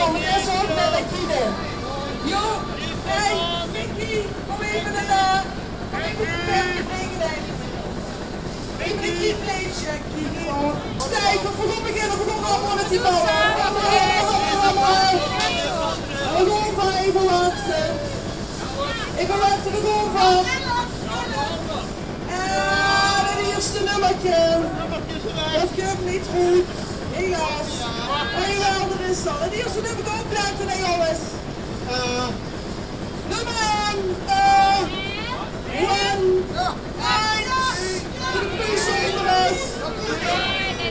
komen. Eerst ook met de kiezen. Jo, hey, Vicky, kom even naar. Kom even een perkje brengen. Even een kiepleedje. Stijgen, voorop beginnen, voorop allemaal met die ballen. De golf van even wachten. Even wachten, de golf van. En het eerste nummertje. Dat komt niet goed. Helaas. Helaas, er is al. Het eerste nummer opletten, hè jongens. Nummer 1. De puzzel onderwijs.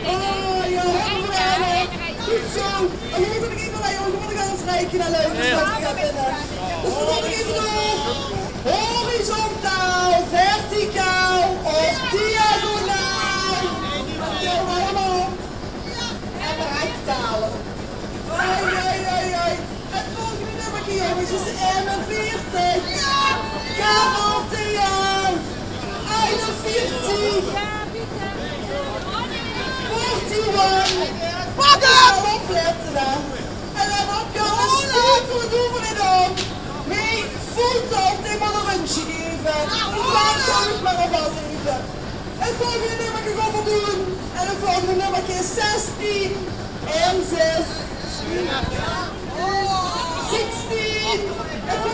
Oh ja, goed zo. En nu moet ik even bij jongens, moet ik aan het rijken naar leuk. Dus we moeten even door. Horizontaal, verticaal of diagonaal. Dat tellen we allemaal. En rectaal. Ai. Het volgende nummertje jongens is de 41. Karantia. 41. 41. Pak hem! Opletten dan. En dan op jongens, goed voor het doen van het om. Nee, voet op, dit maar een rundje geven. Laat jongens maar op wat even. Het volgende nummertje gaan we doen. En het volgende nummertje is 16. En 6. 16. Het